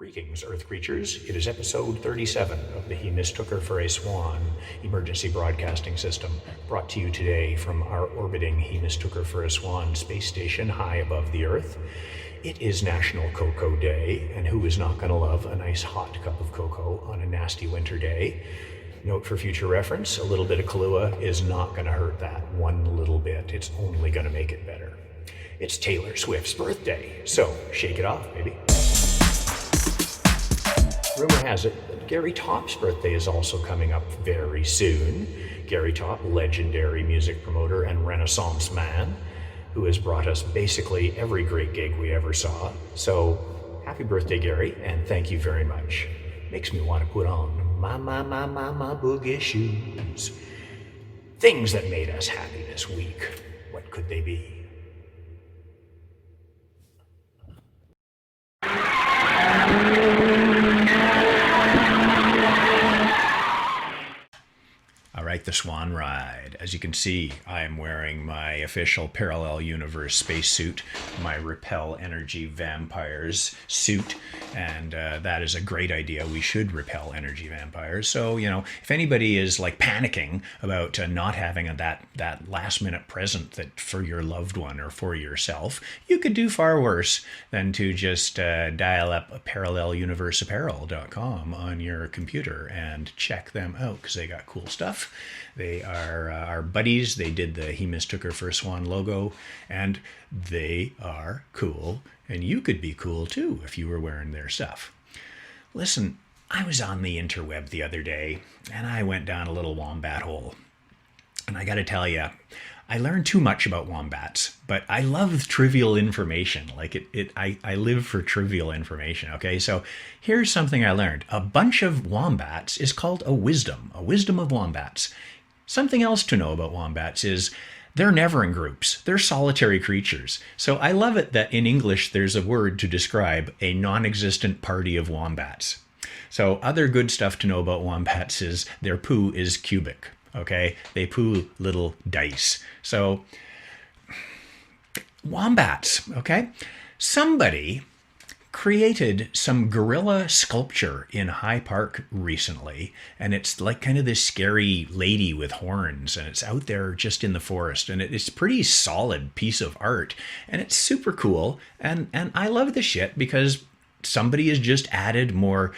Greetings, Earth creatures. It is episode 37 of the He Mistook Her for a Swan emergency broadcasting system, brought to you today from our orbiting He Mistook Her for a Swan space station high above the Earth. It is National Cocoa Day, and who is not going to love a nice hot cup of cocoa on a nasty winter day? Note for future reference, a little bit of Kahlua is not going to hurt that one little bit. It's only going to make it better. It's Taylor Swift's birthday, so shake it off, baby. Rumor has it that Gary Topp's birthday is also coming up very soon. Gary Topp, legendary music promoter and Renaissance man, who has brought us basically every great gig we ever saw. So, happy birthday, Gary, and thank you very much. Makes me want to put on my boogie shoes. Things that made us happy this week. What could they be? The Swan ride. As you can see, I am wearing my official Parallel Universe spacesuit, my Repel Energy Vampires suit, and that is a great idea. We should repel energy vampires. So, if anybody is like panicking about not having that last minute present that for your loved one or for yourself, you could do far worse than to just dial up paralleluniverseapparel.com on your computer and check them out, because they got cool stuff. They are our buddies. They did the He Mistook Her for a Swan logo, and they are cool. And you could be cool too if you were wearing their stuff. Listen, I was on the interweb the other day, and I went down a little wombat hole. And I got to tell you, I learned too much about wombats, but I love trivial information. I live for trivial information, okay? So here's something I learned. A bunch of wombats is called a wisdom of wombats. Something else to know about wombats is they're never in groups. They're solitary creatures. So I love it that in English there's a word to describe a non-existent party of wombats. So other good stuff to know about wombats is their poo is cubic. Okay, they poo little dice. So, wombats, okay? Somebody created some gorilla sculpture in High Park recently, and it's like kind of this scary lady with horns, and it's out there just in the forest, and it's a pretty solid piece of art, and it's super cool, and I love the shit because somebody has just added more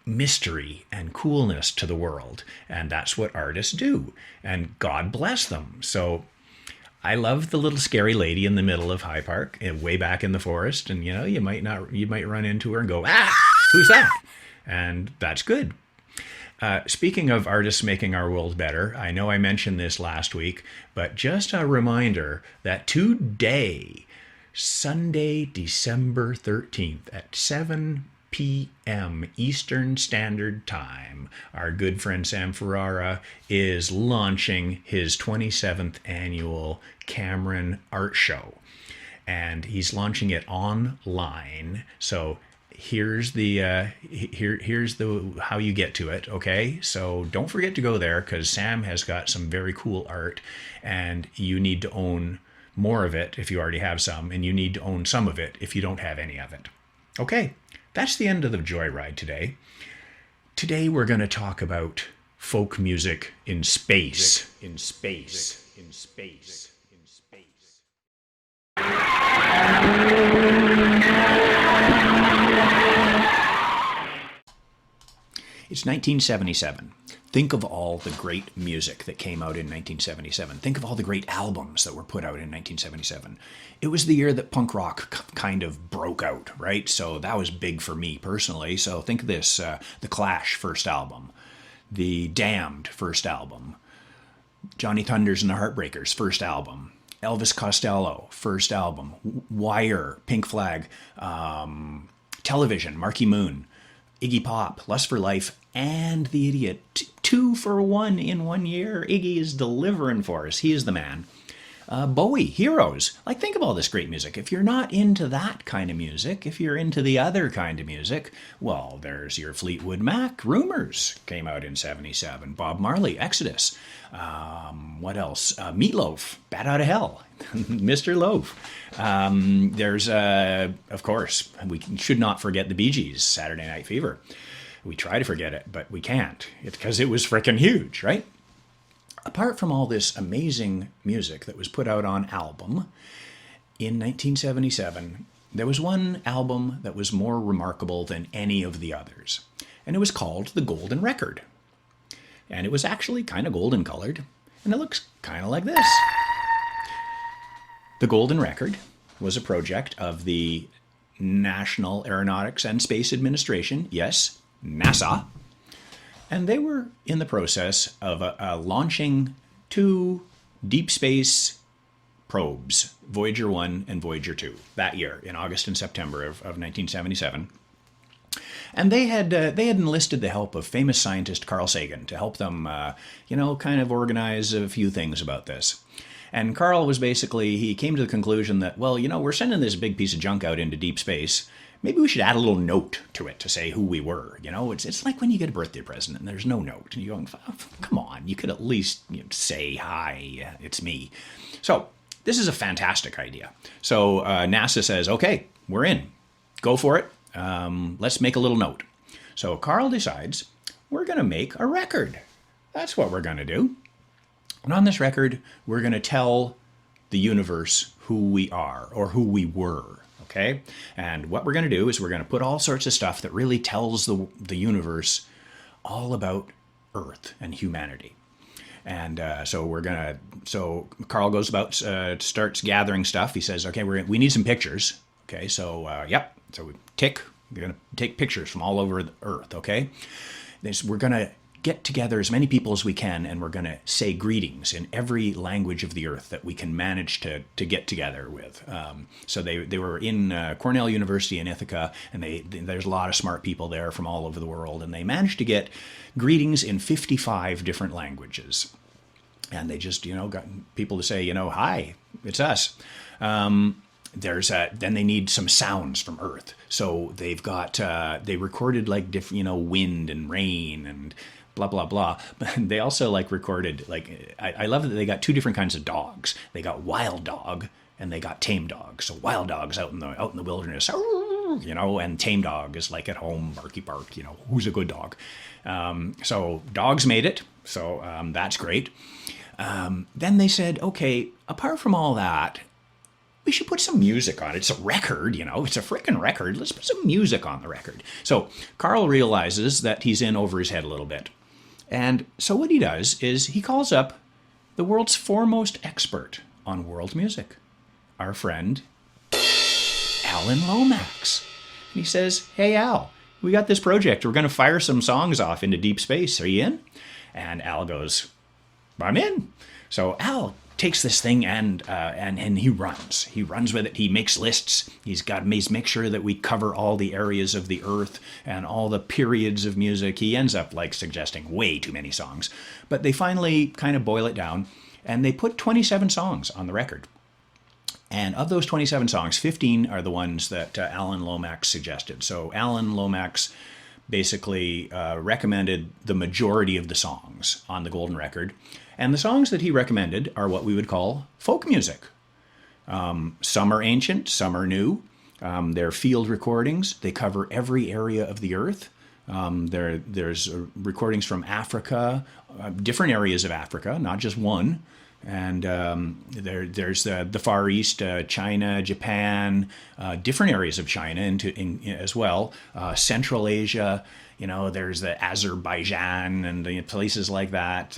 mystery and coolness to the world, and that's what artists do, and God bless them. So I love the little scary lady in the middle of High Park, way back in the forest, and you might run into her and go, who's that? And that's good. Speaking of artists making our world better, I know I mentioned this last week, but just a reminder that today, Sunday, December 13th at 7 p.m. Eastern Standard Time, our good friend Sam Ferrara is launching his 27th annual Cameron Art Show. And he's launching it online. So here's the how you get to it, okay? So don't forget to go there, because Sam has got some very cool art, and you need to own more of it if you already have some, and you need to own some of it if you don't have any of it. Okay. That's the end of the Joyride today. Today we're going to talk about folk music in space. In space. In space. In space. It's 1977. Think of all the great music that came out in 1977. Think of all the great albums that were put out in 1977. It was the year that punk rock kind of broke out, right? So that was big for me personally. So think of this, The Clash first album, The Damned first album, Johnny Thunders and the Heartbreakers first album, Elvis Costello first album, Wire, Pink Flag, Television, Marquee Moon, Iggy Pop, Lust for Life, and The Idiot. 2 for 1 in 1 year. Iggy is delivering for us. He is the man. Bowie, Heroes. Like, think of all this great music. If you're not into that kind of music, if you're into the other kind of music, well, there's your Fleetwood Mac. Rumors came out in 77. Bob Marley, Exodus. What else? Meatloaf, Bat Out of Hell. Mr. Loaf. There's, of course, we should not forget the Bee Gees, Saturday Night Fever. We try to forget it, but we can't. It's because it was freaking huge, right? Apart from all this amazing music that was put out on album, in 1977, there was one album that was more remarkable than any of the others. And it was called The Golden Record. And it was actually kind of golden colored. And it looks kind of like this. The Golden Record was a project of the National Aeronautics and Space Administration, yes, NASA. And they were in the process of launching 2 deep space probes, Voyager 1 and Voyager 2, that year, in August and September of 1977. And they had enlisted the help of famous scientist Carl Sagan to help them, kind of organize a few things about this. And Carl was he came to the conclusion that, well, we're sending this big piece of junk out into deep space. Maybe we should add a little note to it to say who we were. It's like when you get a birthday present and there's no note. And you're going, come on, you could at least say, hi, it's me. So this is a fantastic idea. So NASA says, okay, we're in. Go for it. Let's make a little note. So Carl decides we're going to make a record. That's what we're going to do. And on this record, we're going to tell the universe who we are or who we were. Okay? And what we're going to do is we're going to put all sorts of stuff that really tells the universe all about Earth and humanity. And so Carl goes about, starts gathering stuff. He says, okay, we need some pictures. Okay, so, so we're going to take pictures from all over the Earth, okay? We're going to get together as many people as we can, and we're going to say greetings in every language of the earth that we can manage to get together with. So they were in Cornell University in Ithaca, and there's a lot of smart people there from all over the world, and they managed to get greetings in 55 different languages. And they just, got people to say, hi, it's us. Then they need some sounds from Earth. So they've got, they recorded like different, wind and rain and blah, blah, blah. But they also recorded, I love that they got 2 different kinds of dogs. They got wild dog and they got tame dog. So wild dog's out in the wilderness, and tame dog is like at home, barky bark, who's a good dog. So dogs made it. So that's great. Then they said, okay, apart from all that, we should put some music on it. It's a record, it's a freaking record. Let's put some music on the record. So Carl realizes that he's in over his head a little bit. And so what he does is he calls up the world's foremost expert on world music, our friend Alan Lomax. And he says, hey, Al, we got this project. We're going to fire some songs off into deep space. Are you in? And Al goes, I'm in. So Al takes this thing and he runs. He runs with it. He makes lists. He's make sure that we cover all the areas of the earth and all the periods of music. He ends up suggesting way too many songs. But they finally kind of boil it down, and they put 27 songs on the record. And of those 27 songs, 15 are the ones that Alan Lomax suggested. So Alan Lomax basically recommended the majority of the songs on the Golden Record. And the songs that he recommended are what we would call folk music. Some are ancient, some are new. They're field recordings. They cover every area of the earth. There's recordings from Africa, different areas of Africa, not just one. And there's the Far East, China, Japan, different areas of China as well, Central Asia. There's the Azerbaijan and the places like that,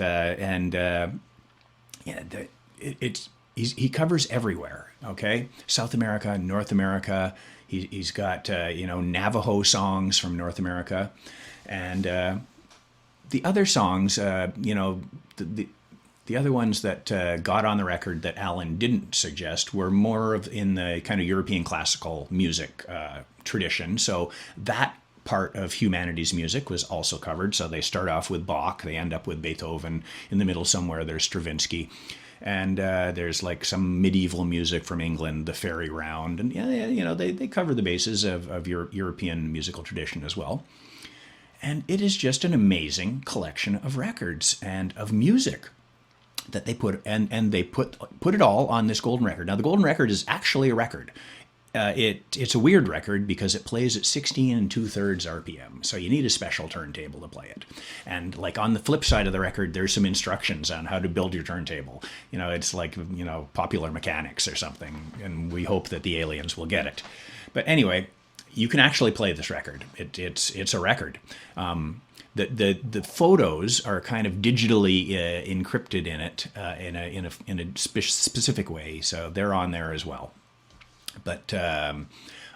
he covers everywhere. Okay, South America, North America. He's got Navajo songs from North America, and the other songs, the other ones that got on the record that Alan didn't suggest were more in the kind of European classical music tradition. So that part of humanity's music was also covered. So they start off with Bach, they end up with Beethoven. In the middle somewhere there's Stravinsky. And there's like some medieval music from England, the Fairy Round, and they cover the bases of your European musical tradition as well. And it is just an amazing collection of records and of music that they put, and they put it all on this golden record. Now the golden record is actually a record. It's a weird record because it plays at 16 and 2/3 RPM. So you need a special turntable to play it. And like on the flip side of the record, there's some instructions on how to build your turntable. It's like, popular mechanics or something. And we hope that the aliens will get it. But anyway, you can actually play this record. It's a record. The photos are kind of digitally encrypted in it in a specific way. So they're on there as well. But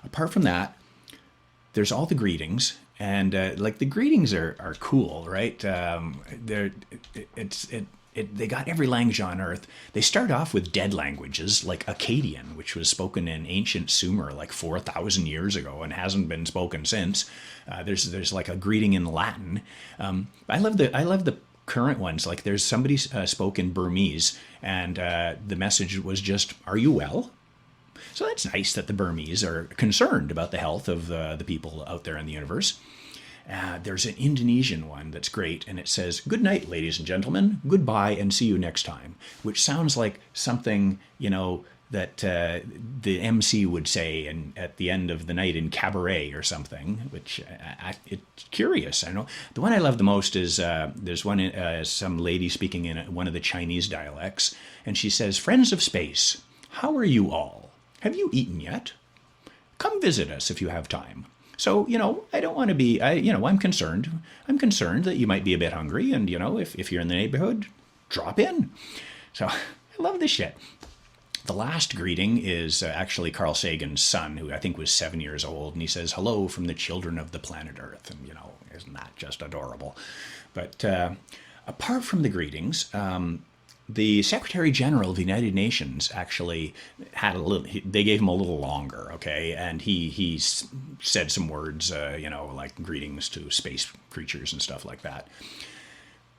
apart from that, there's all the greetings, and like the greetings are cool, right? They got every language on Earth. They start off with dead languages like Akkadian, which was spoken in ancient Sumer like 4,000 years ago and hasn't been spoken since. There's like a greeting in Latin. I love the current ones. Like there's somebody spoke in Burmese, and the message was just, "Are you well?" So that's nice that the Burmese are concerned about the health of the people out there in the universe. There's an Indonesian one that's great, and it says, "Good night, ladies and gentlemen. Goodbye, and see you next time," which sounds like something, that the MC would say at the end of the night in Cabaret or something, which it's curious. I know. The one I love the most is there's one, some lady speaking in one of the Chinese dialects, and she says, "Friends of space, how are you all? Have you eaten yet? Come visit us if you have time." So, I don't want to be, I'm concerned. I'm concerned that you might be a bit hungry, and, if you're in the neighborhood, drop in. So I love this shit. The last greeting is actually Carl Sagan's son, who I think was 7 years old, and he says, "Hello from the children of the planet Earth." And, isn't that just adorable? But apart from the greetings, the Secretary General of the United Nations actually had they gave him a little longer, okay? And he said some words, like greetings to space creatures and stuff like that.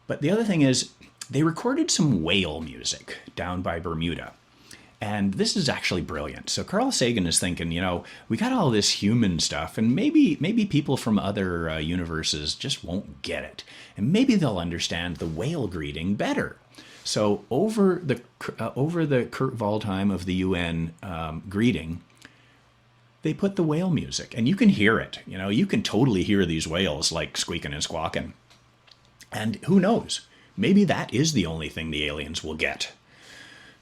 But the other thing is, they recorded some whale music down by Bermuda. And this is actually brilliant. So Carl Sagan is thinking, we got all this human stuff, and maybe people from other universes just won't get it. And maybe they'll understand the whale greeting better. So over the Kurt Waldheim of the UN greeting, they put the whale music, and you can hear it. You can totally hear these whales like squeaking and squawking. And who knows? Maybe that is the only thing the aliens will get.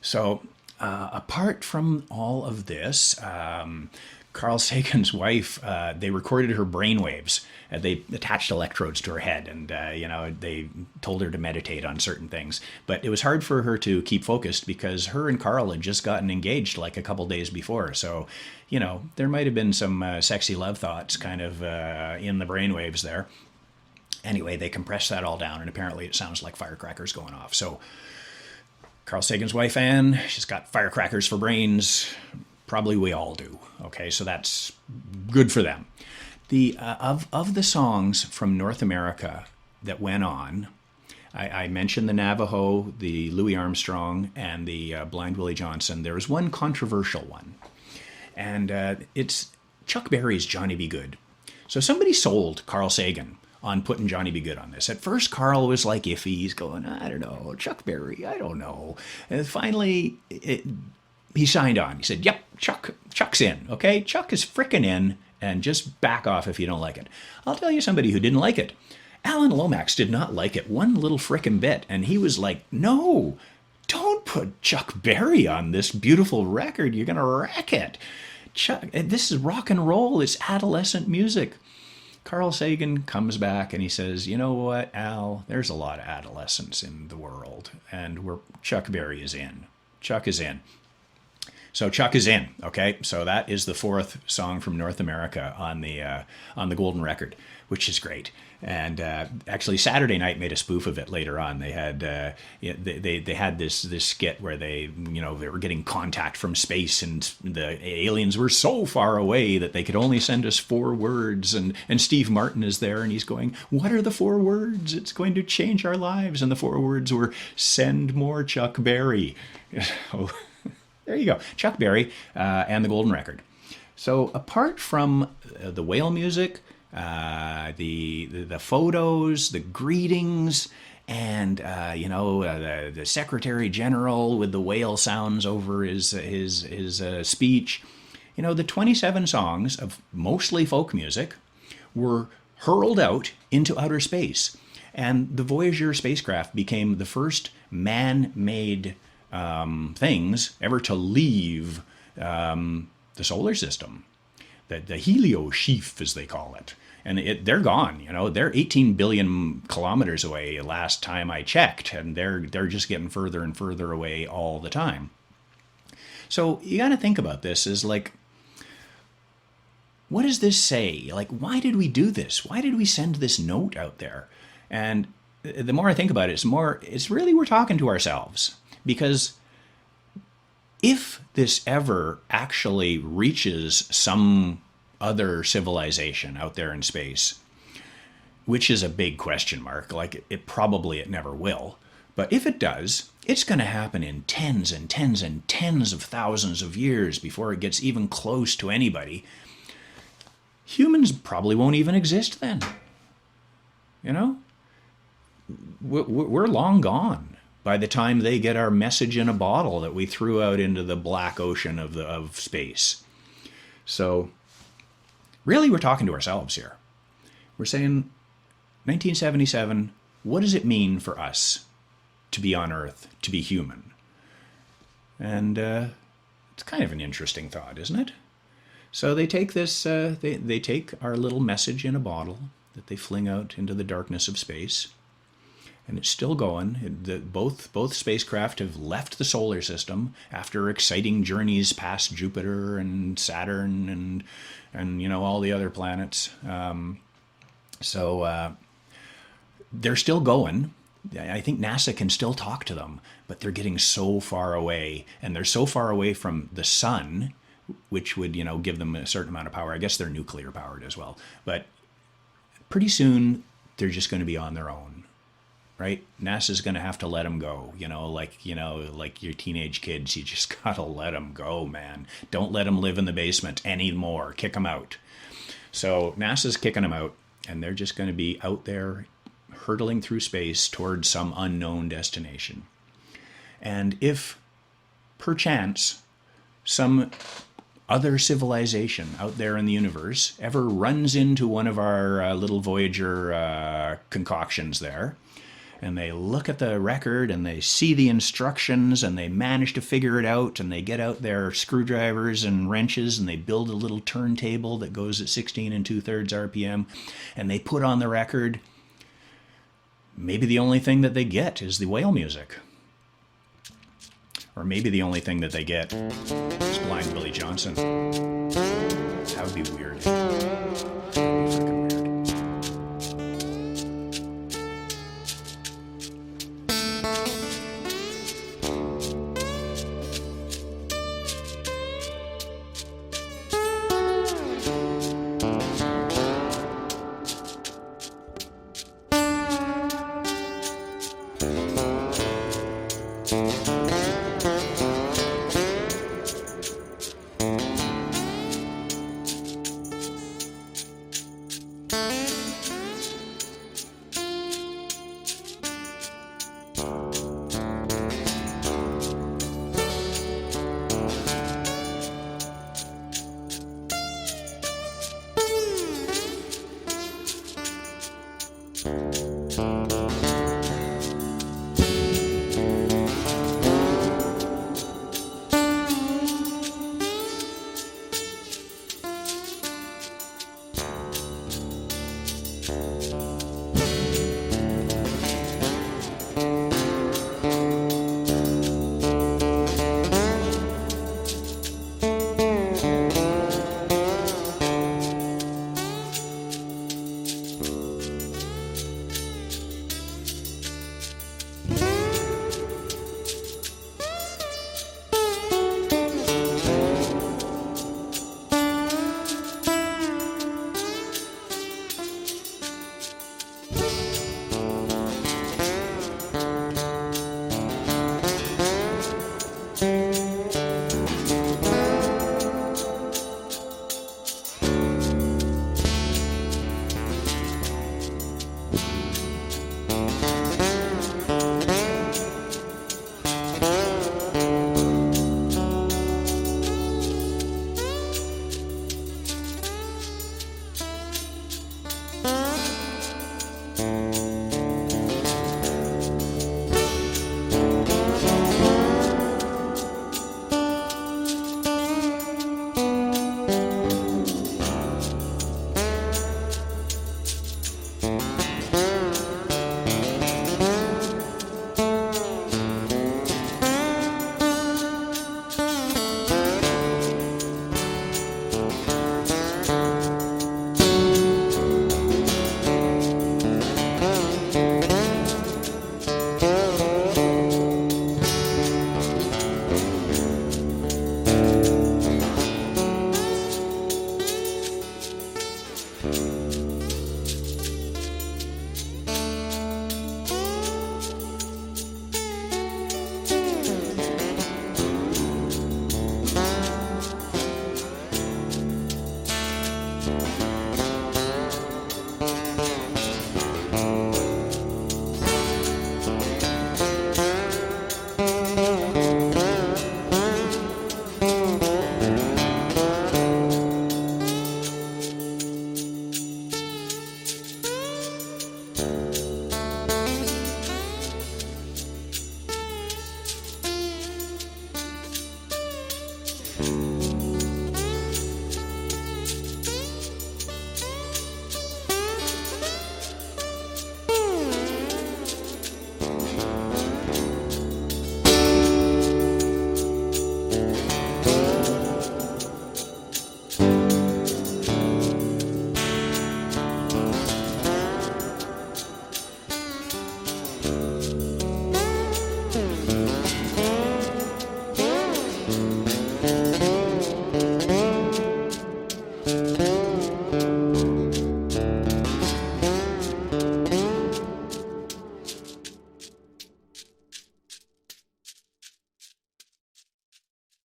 So apart from all of this, Carl Sagan's wife, they recorded her brainwaves. They attached electrodes to her head, and they told her to meditate on certain things. But it was hard for her to keep focused because her and Carl had just gotten engaged like a couple days before. So, there might have been some sexy love thoughts kind of in the brainwaves there. Anyway, they compressed that all down, and apparently it sounds like firecrackers going off. So Carl Sagan's wife, Anne, she's got firecrackers for brains. Probably we all do. Okay, so that's good for them. The of the songs from North America that went on, I mentioned the Navajo, the Louis Armstrong, and the Blind Willie Johnson. There was one controversial one, and it's Chuck Berry's "Johnny Be Good." So somebody sold Carl Sagan on putting "Johnny Be Good" on this. At first, Carl was like iffy. He's going, "I don't know, Chuck Berry, I don't know." And finally, he signed on. He said, "Yep, Chuck's in, okay? Chuck is frickin' in, and just back off if you don't like it." I'll tell you somebody who didn't like it. Alan Lomax did not like it one little frickin' bit, and he was like, "No, don't put Chuck Berry on this beautiful record. You're going to wreck it. Chuck, this is rock and roll. It's adolescent music." Carl Sagan comes back and he says, "You know what, Al? There's a lot of adolescence in the world, and Chuck Berry is in. Chuck is in." So Chuck is in. Okay, so that is the fourth song from North America on the Golden Record, which is great. And actually, Saturday Night made a spoof of it later on. They had they had this skit where they were getting contact from space, and the aliens were so far away that they could only send us 4 words. And Steve Martin is there, and he's going, "What are the 4 words? It's going to change our lives." And the 4 words were, "Send more Chuck Berry." So, there you go, Chuck Berry and the Golden Record. So apart from the whale music, the photos, the greetings, and the Secretary General with the whale sounds over his speech, the 27 songs of mostly folk music were hurled out into outer space, and the Voyager spacecraft became the first man-made things ever to leave the solar system. The helio sheaf, as they call it. And they're gone, they're 18 billion kilometers away last time I checked, and they're just getting further and further away all the time. So you got to think about this as like, what does this say? Like, why did we do this? Why did we send this note out there? And the more I think about it, it's really we're talking to ourselves. Because if this ever actually reaches some other civilization out there in space, which is a big question mark, like it never will, but if it does, it's going to happen in tens and tens and tens of thousands of years before it gets even close to anybody. Humans probably won't even exist then. We're long gone by the time they get our message in a bottle that we threw out into the black ocean of space. So really, we're talking to ourselves here. We're saying, 1977, what does it mean for us to be on Earth, to be human? And it's kind of an interesting thought, isn't it? So they take this, they take our little message in a bottle that they fling out into the darkness of space, and it's still going. Both spacecraft have left the solar system after exciting journeys past Jupiter and Saturn and all the other planets. So they're still going. I think NASA can still talk to them, but they're getting so far away, and they're so far away from the sun, which would give them a certain amount of power. I guess they're nuclear powered as well, but pretty soon they're just going to be on their own. Right? NASA's going to have to let them go, like your teenage kids, you just got to let them go, man. Don't let them live in the basement anymore. Kick them out. So NASA's kicking them out, and they're just going to be out there hurtling through space towards some unknown destination. And if, perchance, some other civilization out there in the universe ever runs into one of our little Voyager concoctions there, and they look at the record and they see the instructions and they manage to figure it out, and they get out their screwdrivers and wrenches and they build a little turntable that goes at 16 2/3 RPM, and they put on the record, maybe the only thing that they get is the whale music. Or maybe the only thing that they get is Blind Willie Johnson. That would be weird.